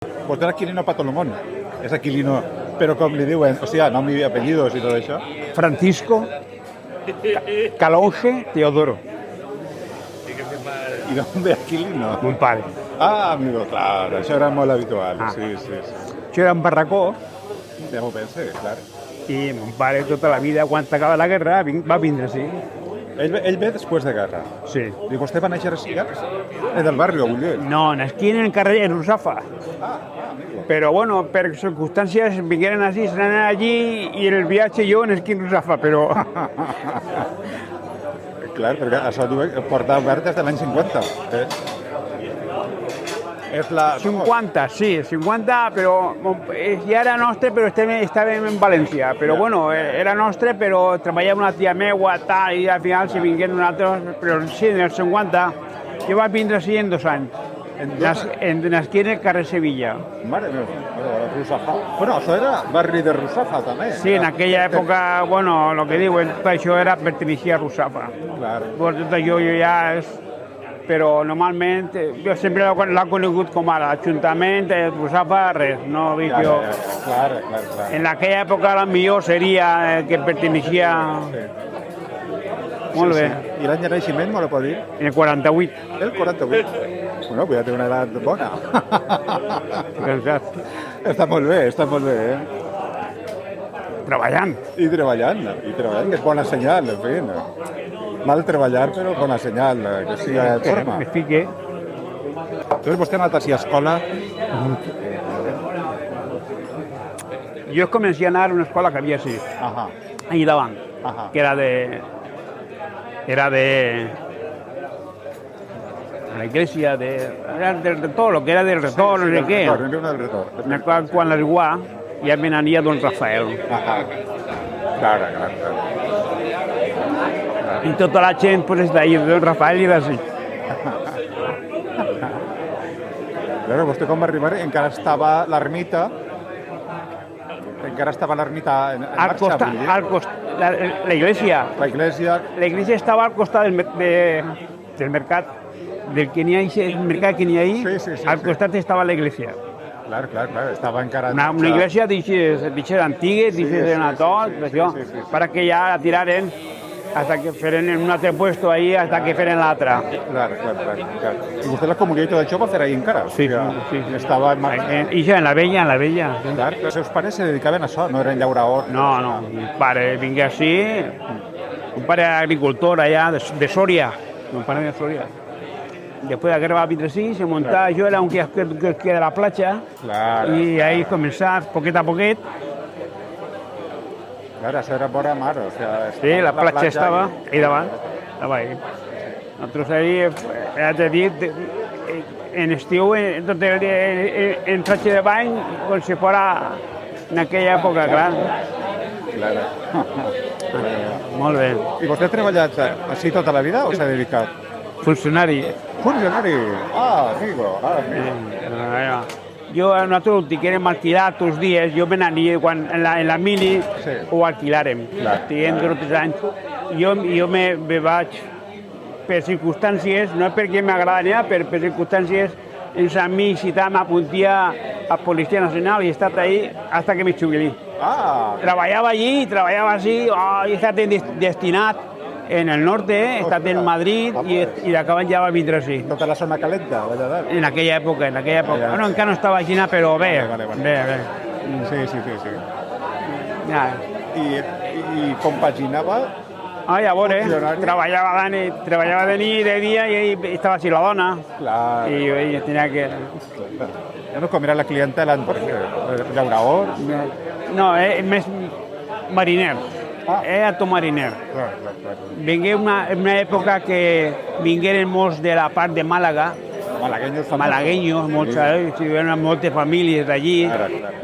Vostè era Quirino Patolomón. És Aquilino, però com li diuen, o sigui, nom i apellidos i tot això. Francisco Calonge Teodoro, ¿Y dónde Aquilino? mon pare. Ah, amigo, claro, això era molt habitual. Ah. Sí. Això era un barracó Ja m'ho pense, clar. i mon pare tota la vida, quan acaba la guerra, va vindre així. Ell ve després de guerra. Sí. I vostè va néixer a Sillars? Del barri, vull dir. No, nasquí en el carrer de Rusafa. Amigo. Però, bueno, per circumstàncies vingueren així, se n'anaren allí i el viatge jo nasquí en Rusafa, però... Clar, perquè això porta obert des de l'any 50. És la... 50, sí, 50, però ja era nostre, però estàvem en València. Però, bueno, era nostre, però treballava una tia meua, tal, i al final se vingueren nosaltres, però sí, en el 50, jo vaig vindre així en 2 anys. Nasquí en el carrer Sevilla. Mare meva, Rusafa. Bueno, això era barri de Rusafa, també. Sí, en aquella època, bueno, el que diuen, tot això perteneixia a Rusafa. Clar. Tot això ja és... Però normalment, jo sempre l'he conegut com a l'Ajuntament, Rusafa, res, no dic jo... Clar. En aquella època, potser seria que perteneixia... Molt bé. I l'any de naixement, me lo pot dir? En el 48. El 48. Bueno, pues ja té una edat bona. Està molt bé, Treballant. I treballant, que és bona senyal, en fi. Mal treballar, però bona senyal, que sigui de forma. Me fique. Llavors vostè ha anat així a escola? Jo començé a anar a una escola que havia així, allà davant, que era de la iglesia, era del retor, lo que era del retor, no sé què. Me acuerdo quan l'arriguà ja me n'ania don Rafael. Clar. I tota la gent pues, és d'ahir, don Rafael i d'ací. Claro, vostè quan va arribar encara estava l'ermita, en marxa. La iglesia. La iglesia. La iglesia estava al costat del mercat, del que n'hi ha, el mercat que n'hi ha ahí, al costat estava la iglesia. Clar, estava encara... Una iglesia d'ixes antigues, d'ixes en tot, això, perquè ja la tiraren hasta que feren en un altre puesto ahí, hasta que feren l'altre. Clar. I vostè la comunió i tot això va fer ahí encara? Sí. Estava en marxa. I ja, en la vella. Clar, els seus pares se dedicaven a això, no eren llauradors. No, mi pare vingué així, un pare agricultor allà de Soria, un pare de Soria. Después de la guerra va vindre així, se montava, jo era un que de la platja, i ahí començar, poquet a poquet. Clar, això era vora mar, o sea... Sí, la platja estava ahí davant, estava ahí. Nosaltres ahí, de dir, en estiu, en tratge de bany, com si fora en aquella època, clar. Molt bé. I vostè ha treballat així tota la vida o s'ha dedicat? Funcionari. Funcionari? Amigo. Jo, nosaltres tinguérem alquilar tots els dies, jo me n'ania quan en la mili ho alquilàrem. Tinguem 2 o 3 anys. Jo me vaig, per circumstàncies, no perquè m'agrada, per circumstàncies, els amics i tal, m'apuntia a Policia Nacional i he estat ahí hasta que me jubilé. Treballava allí, treballava així, he estat destinat en el norte, he estat en Madrid i d'acabat ja va vindre així. Tota la zona calenta, Valladares? En aquella època. Bueno, encara no estava així, però bé. Sí. I compaginava? A veure, treballava de nit, de dia, i estava així la dona. I ella tenia que... Com era la clientela? Llaurador? No, més mariner. Era tot mariner. Vingué una època que vingueren molts de la part de Màlaga, malagueños, moltes famílies d'allí.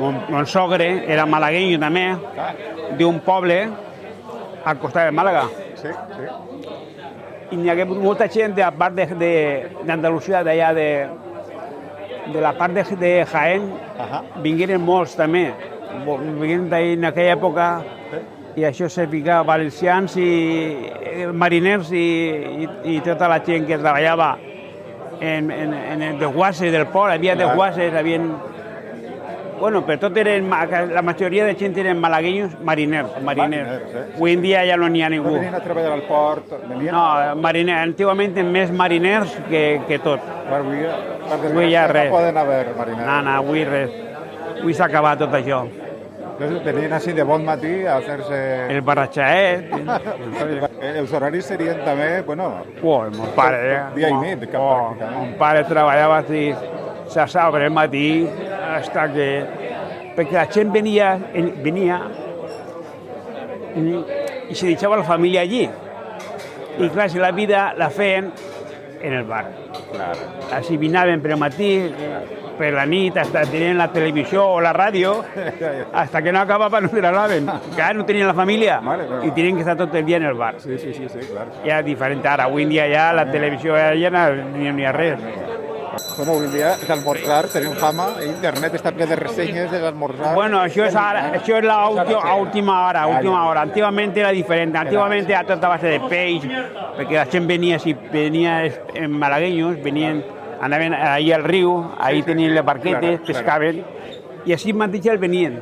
Mon sogre era malagueño també, d'un poble al costat de Màlaga. I n'hi hagué molta gent de la part d'Andalusia, d'allà de la part de Jaén, vingueren molts també. Vingueren d'ahir en aquella època i això se ficava valencians i mariners i tota la gent que treballava en desguasses del port. Havia desguasses, Bueno, però tot eren, la majoria de gent eren malagueños, mariners. Avui en dia ja no n'hi ha ningú. No venien a treballar al port? No, mariners. Antigament més mariners que tot. Avui ja res. No poden haver mariners. No, avui res. Avui s'ha acabat tot això. Venien així de bon matí a fer-se... El barratxaet. Els horaris serien també, bueno... Mon pare... Dia i nit, pràcticament. Mon pare treballava així, se sabre el matí, hasta que... Perquè la gent venia i se deixava la família allí. I clar, si la vida la feien en el bar. Així vinaven per el matí, per la nit, hasta tenien la televisió o la ràdio, hasta que no acabava no se la laven. Clar, no tenien la família i tenien que estar tot el dia en el bar. Sí, clar. Ja és diferent ara. Avui en dia ja la televisió ja ni ha res. Bueno, avui en dia d'almorzar tenim fama, internet està ple de ressenyes de l'almorzar. Bueno, això és l'última hora. Antigament era diferent. Antigament era tota base de peix, perquè la gent venia en malagueños, anaven ahí al riu, ahí tenien les barquetes, pescaven, i així mateix el venien.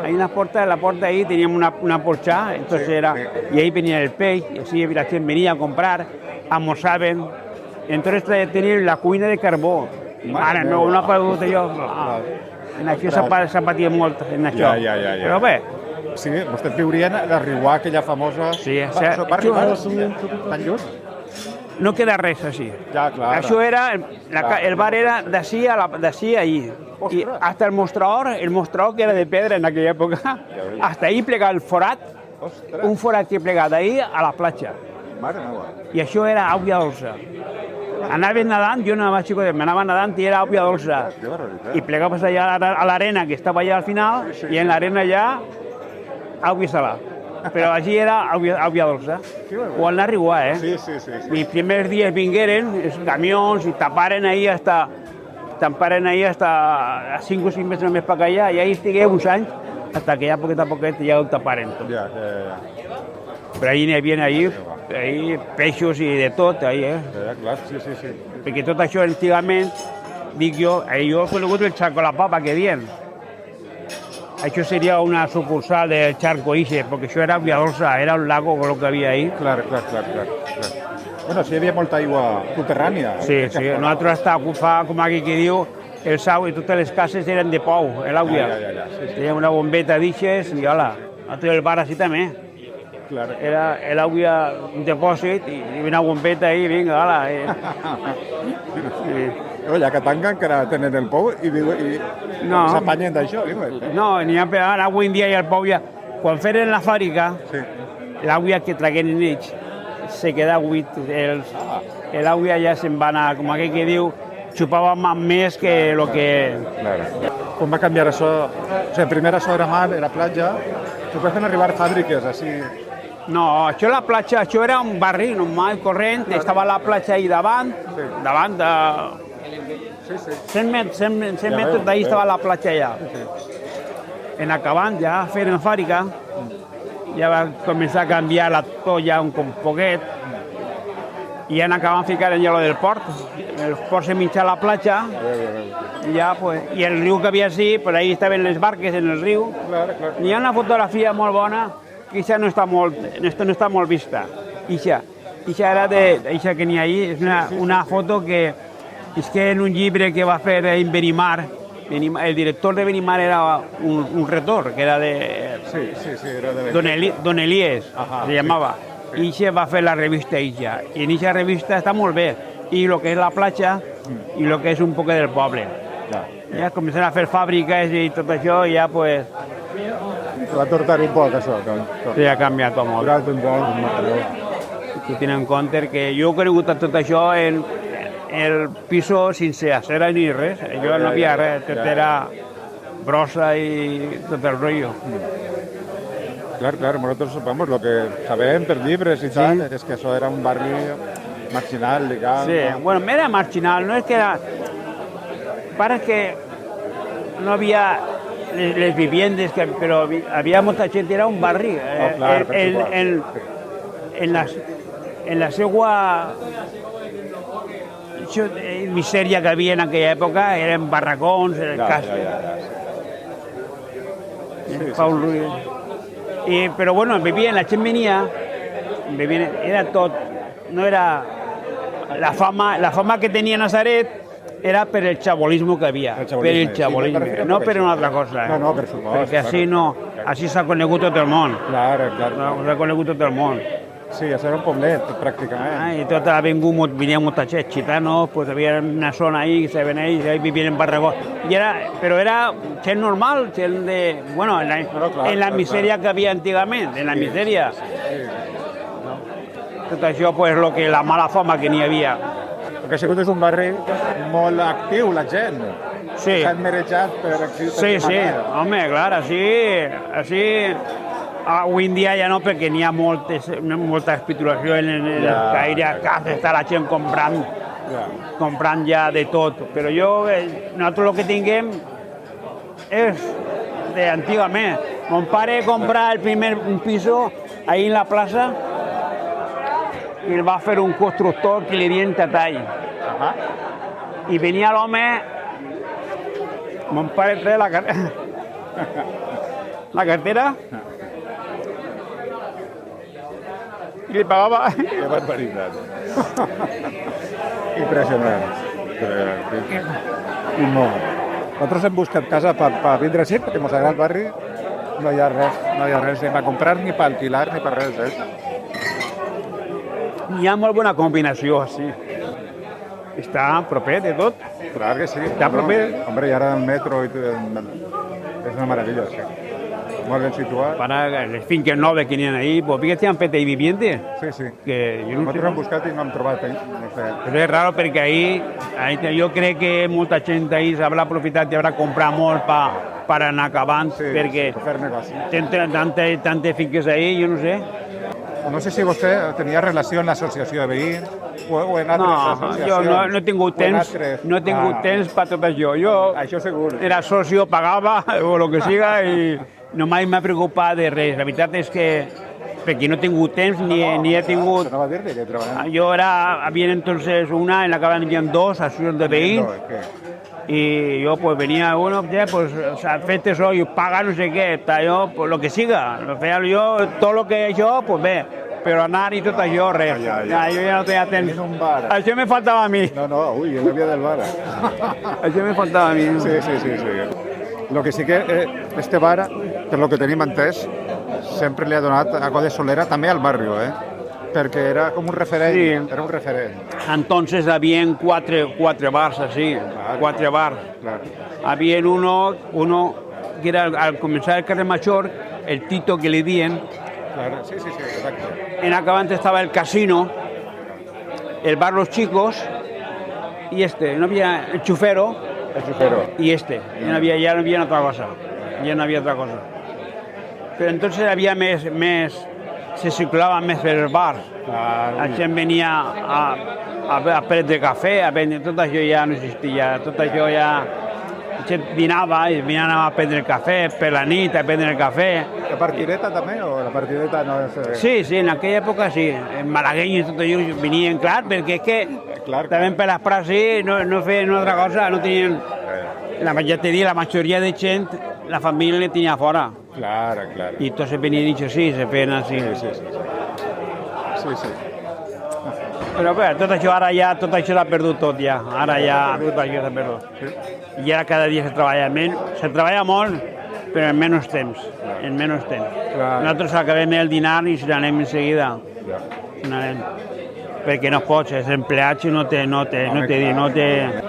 Ahí en la porta ahí teníamos una porcha, entonces y ahí venía el peix, y así la gent venia a comprar, almorzaven. Entonces teníem la cuina de carbó. Ara no ha perdut allò. En això s'ha patit molt, en això. Però bé. Sí, vostès viurien a la Riuà, aquella famosa... Sí, va arribar tan lluny? No queda res així. Ja, clar. Això era, el bar era d'ací a allí. I hasta el mostrador que era de pedra en aquella època, hasta ahí plegava el forat, un forat que plegava d'ahí a la platja. Mare meva. I això era aigua dolça. Anaven nedant, jo m'anava nedant i era aigua dolça. I plegaves allà a l'arena, que estava allà al final, i en l'arena allà, aigua salada. Però allí era aigua dolça. O al Narriguà, Sí. Els primers dies vingueren els camions i taparen ahí hasta 5 o 6 metres més per allà, i ahí estigué uns anys, hasta que ja poquet a poquet ja ho taparen tot. Però ahí n'hi havia peixos i de tot, ahí, Clar, sí. Perquè tot això antigament, dic jo he conegut el Charco la Papa, que dient. Això seria una sucursal del Charco Ixe, perquè això era aigua dolça, era un lago el que havia ahí. Clar. Bueno, sí, hi havia molta aigua subterrània. Sí, nosaltres fa, com aquí que diu, el sau i totes les cases eren de pou, l'aigua. Teníem una bombeta d'ixes i hola, nosaltres el bar així també. Era l'aigua un depòsit i una bombeta ahí, vinga, hola. Oye, a Katanga encara tenen el pou i s'apanyen d'això. No, n'hi ha ara avui en dia i el pou ja... Quan feren la fàbrica, l'aigua que traguen ells se queda buit. L'aigua ja se'n va anar, com aquell que diu, xupava més que el que... Com va canviar això? O sigui, primer això era mar, era platja, després van arribar fàbriques, així... No, això la platja, això era un barri normal, corrent, estava la platja ahí davant de... 100 metres d'ahí estava la platja allà. En acabant ja fent fàbrica, ja va començar a canviar la tolla un poquet, i ja acabant ficant allò del port. El port se mitjà a la platja, i el riu que havia així, per ahí estaven les barques en el riu. Hi ha una fotografia molt bona, que això no està molt vista. Ixa era ixa que n'hi ha ahí, és una foto que és que en un llibre que va fer en Benimar, el director de Benimar era un retor, que era de... Don Elías, se llamava. Ixa va fer la revista Ixa, i en ixa revista està molt bé, i el que és la platja i el que és un poc del poble. Ja començaran a fer fàbriques i tot això, i ja pues... Va tortar un poc, això. Sí, ha canviat molt. Tu tens en compte que jo he conegut tot això en el piso sense acera ni res. Jo no havia res, tot era brossa i tot el rotllo. Clar, nosotros, vamos, lo que sabem per llibres i tal, és que això era un barri marginal, legal. Sí, bueno, era marginal, no és que era... Para que no havia les viviendes, però havia molta gent, era un barri. En la seva misèria que havia en aquella època eren barracons, cases. Paul Ruiz. Però bueno, vivien, la gent venia, era tot, no era... La fama que tenia Nazaret era per el chabolismo que havia, per el chabolisme, no per una altra cosa. No, per supost. Perquè així s'ha conegut tot el món. Clar. S'ha conegut tot el món. Sí, això era un poblet, pràcticament. I tot ha vingut, venia molta gent, gitanos, pues havia una zona ahí, que se ven ahí vivien en Barragó. Però era gent normal, gent de... Bueno, en la misèria que havia antigament, en la misèria. Tot això, pues, la mala fama que n'hi havia. Perquè ha sigut un barri molt actiu, la gent. Sí. S'han merejat per actiu. Sí, home, clar, així... Avui en dia ja no, perquè n'hi ha molta especulació en el caire, està la gent comprant ja de tot. Però nosaltres el que tinguem és d'antigament. Mon pare comprà un piso ahí en la plaça i el va fer un constructor que li dient Tatall. I venia l'home, mon pare treia la cartera i li pagava. Que barbaritat. Impressionant. I molt. Nosaltres hem buscat casa per vindre així, perquè ens agrada el barri. No hi ha res ni per comprar, ni per alquilar, ni per res. Hi ha molt bona combinació, sí. Està proper de tot. Clar que sí. Està proper. Hombre, i ara el metro és una meravella, sí. Molt ben situat. Para les finques noves que n'hi ha ahí, pues fíjate, han fet ahí viviente. Sí. Que Nosaltres hem buscat i no hem trobat, no sé. Però és raro perquè ahí jo crec que molta gent ahí s'haurà aprofitat i haurà comprat molt per anar acabant, perquè per fer negoci. Tenen tantes finques ahí, jo no sé. No sé si vostè tenia relació amb l'associació de veïns o en altres associacions. Jo no he tingut temps per tot això. Jo això segur. Era socio, pagava o el que siga i no mai m'ha preocupat de res. La veritat és que perquè no he tingut temps ni he tingut... No va dir de treballar. Jo havia entonces una, en la que havien dos associacions de veïns. Y yo pues venía uno, pues o sea, fete soy, paga no sé qué, yo pues lo que siga, yo todo lo que he hecho, pues ve, però anar i tot això, res. Jo ja no tenia temps. Això me faltava a mi. No, ui, és la via del bar. Això me faltava a mi. Sí. Lo que sí que este bar, per lo que tenim entès, sempre li ha donat algo de solera també al barri, perquè era com un referent. Sí. Era un referent. Entonces habían cuatro bars así, cuatro bars. Claro. Había uno que era al comenzar el carrer Major, el Tito que le dien. Claro, sí, exacto. En acabante estaba el casino, el bar Los Chicos y no había el chufero. Y ya no había otra cosa. Pero entonces había se circulaban més els bars. La gent venia a prendre cafè, a vendre, tot això ja no existia, tot això ja... La gent dinava i anava a prendre cafè per la nit, a prendre cafè. La partideta també, o la partideta no és... Sí, en aquella època sí. En Malagueny i tot això venien, clar, perquè és que també per les prases no feien una altra cosa, no tenien... La majoria de gent, la família la tenia fora. Claro. Y entonces venían dicho sí, se ven así. Sí. Però bé, tot això s'ha perdut tot ja. Ara ja tot això s'ha perdut. I ara cada dia se treballa molt, però en menys temps. Nosaltres acabem el dinar i se n'anem en seguida. Perquè no pots, és empleat i no té...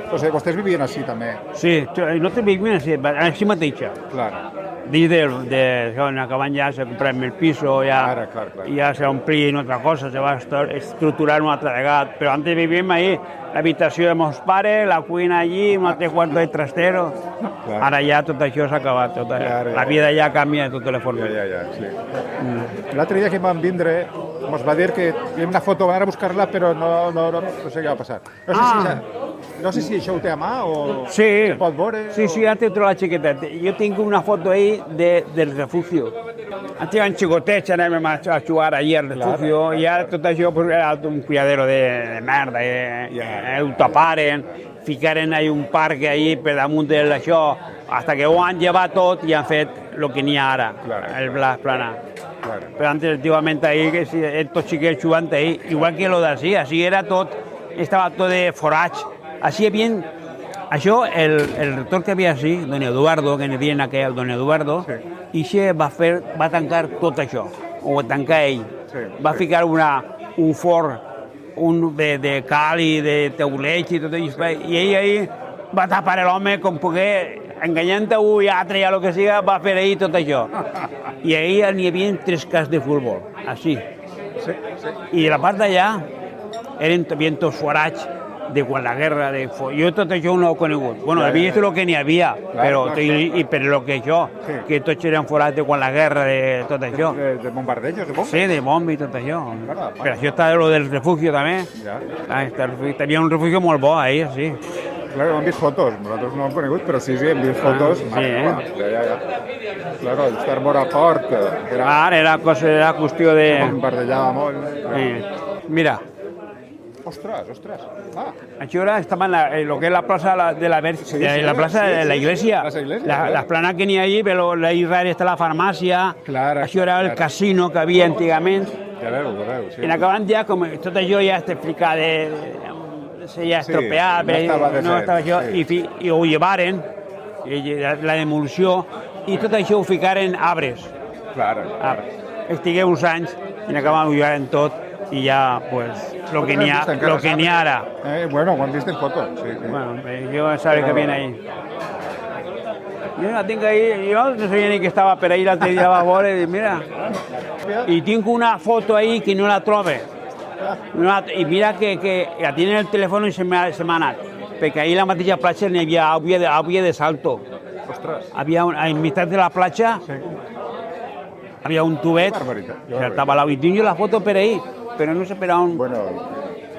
O sigui, vostès vivien així també? Sí, nosaltres vivim així mateixa. Claro. Dins en acabant ja se comprem el piso, ja se omplia una altra cosa, se va estructurar una altra vegada. Però antes vivíem ahí, l'habitació de meus pares, la cuina allí, un altre quarto de trastero. Ara ja tot això s'ha acabat, la vida ja canvia de tota la forma. Sí. L'altre dia que vam vindre, ens va dir que hi ha una foto, van anar a buscar-la, però no sé què va passar. No sé si això ho té a mà o se pot veure. Sí, ja t'he trobat xiquetet. Jo tinc una foto ahí del refugio. Antes eren xicotets, anàvem a jugar allí al refugio, i ara tot això era un criadero de merda, ho taparen, ficaren ahí un parc ahí per damunt d'això, hasta que ho han llevat tot i han fet el que n'hi ha ara, el Blas Plana. Però antes, antiguament, ahí, tots xiquets jugant ahí, igual que lo d'ací, així era tot, estava tot de forats. Així hi havia, això, el rector que havia així, don Eduardo, que n'hi havia aquell, don Eduardo, i va tancar tot això, ho va tancar ell. Va ficar un forn de cal i de teuleig i tot això, i ell ahí va tapar l'home com pogué, enganyant a un i altre, ja el que siga, va fer ell tot això. I ahí n'hi havia 3 camps de futbol, així. I a la part d'allà eren tots forats de quan la guerra, jo tot això no ho he conegut. Bueno, havia vist el que n'hi havia, però el que això, que tots eren forats de quan la guerra, de tot això. De bombardejos, de bombes? Sí, de bombes i tot això. Per això està lo del refugio també. Hi havia un refugio molt bo ahí, sí. Claro, hem vist fotos, nosaltres no ho hem conegut, però sí, hem vist fotos. Claro, estar mort a port. Era qüestió de... Bombardejava molt. Mira. Ostres. Això era, estava en lo que es la plaza de la plaza de la iglesia. Las planas que n'hi ha allí, però Israel està la farmàcia. Això era el casino que havia antigament. Ja veu, sí. En acabant ja, com tot això ja està explicat, ja estropeat, no estava això, i ho llevaren, la demolició, i tot això ho ficaren arbres. Estigué uns anys i en acabant ho llevaren tot, i ja, pues, lo que n'hi ha ara. Bueno, ho hem vist en fotos. Bueno, jo sabia que havien ahí. Jo la tinc ahí, jo no sabia ni que estava per ahí, l'altre dia va a veure i mira. I tinc una foto ahí que no la trobe. I mira que la tiene en el teléfono i se m'ha anat. Perquè ahí a la mateixa platja n'hi havia àvia de salto. Havia, a mitad de la platja, havia un tubet, saltava l'au. I tinc jo la foto per ahí, però no sé per on... Bueno,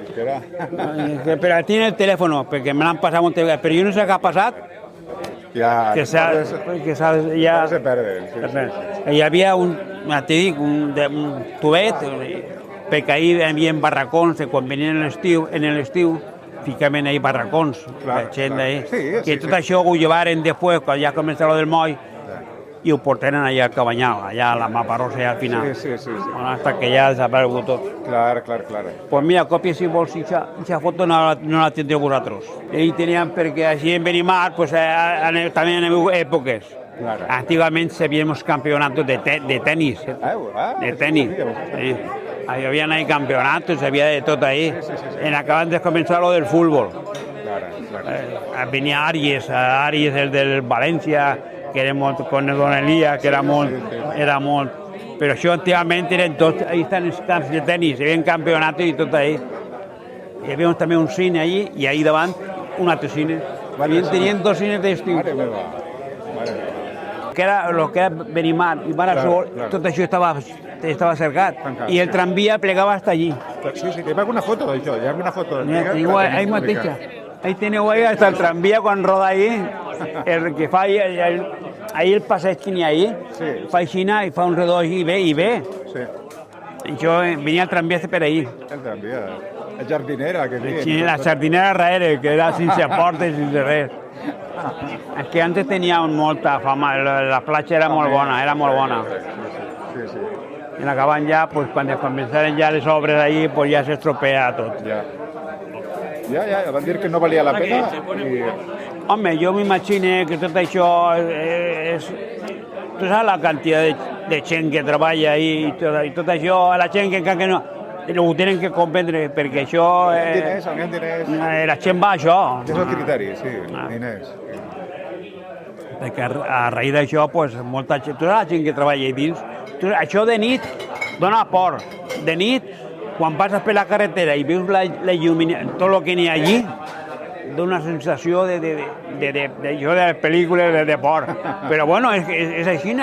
espera. Però tiene el teléfono, perquè me l'han passat moltes vegades, però jo no sé què ha passat. Ja se perden. Hi havia un tubet, perquè ahí hi havia barracons, quan venien en l'estiu, ficaven ahí barracons, la gent d'ahí. Que tot això ho llevaren després, quan ja comença lo del moll, i ho portaren allà al Cabanyal, allà a la Maparosa, allà al final. Sí. Hasta que ja ha desaparegut tot. Clar. Pues mira, copia si vols, aquesta foto no la tindreu vosaltres. Ells tenien, perquè així en Benimar, pues, també en èpoques. Antigament s'havien uns campionats de tenis. De tenis. Hi havia ahí campeonatos, havia de tot ahí. En acabant de començar lo del futbol. Venia Àries, el del València, que era molt, con Don Elías, que era molt... Però això antigament eren tots, ahí estan els camps de tenis, hi havia campionats i tot ahí. Hi havia també un cine allí, i ahí davant un altre cine. Tenien 2 cines d'estiu. Que era lo que era Benimar i Marasol, tot això estava cercat. I el tramvia plegava hasta allí. Sí, hi ha alguna foto d'això, hi ha alguna foto. Ahí mateixa. Ahí teniu ahí hasta el tramvia quan roda ahí, el que fa ahí el passeig que n'hi ha ahí, fa aixina i fa un redó i ve. Jo venia el tramvia per ahí. El tramvia, la jardinera que diuen. La jardinera darrere, que era sense portes, sense res. És que antes tenia molta fama, la platja era molt bona. Sí. I en acabant ja, quan començaren ja les obres allí, ja s'estropea tot. Ja, van dir que no valia la pena. Home, jo m'imagino que tot això és... Tu saps la quantitat de gent que treballa i tot això, la gent que encara no... Ho tenen que comprendre, perquè això... Diners. La gent va a això. És el criteri, sí, diners. Perquè a raïs d'això, molta gent... Tu saps la gent que treballa ahí dins? Això de nit dona por. De nit, quan passes per la carretera i veus la il·luminació, tot el que n'hi ha allí, dona una sensació de les pel·lícules de por. Però bueno, és així.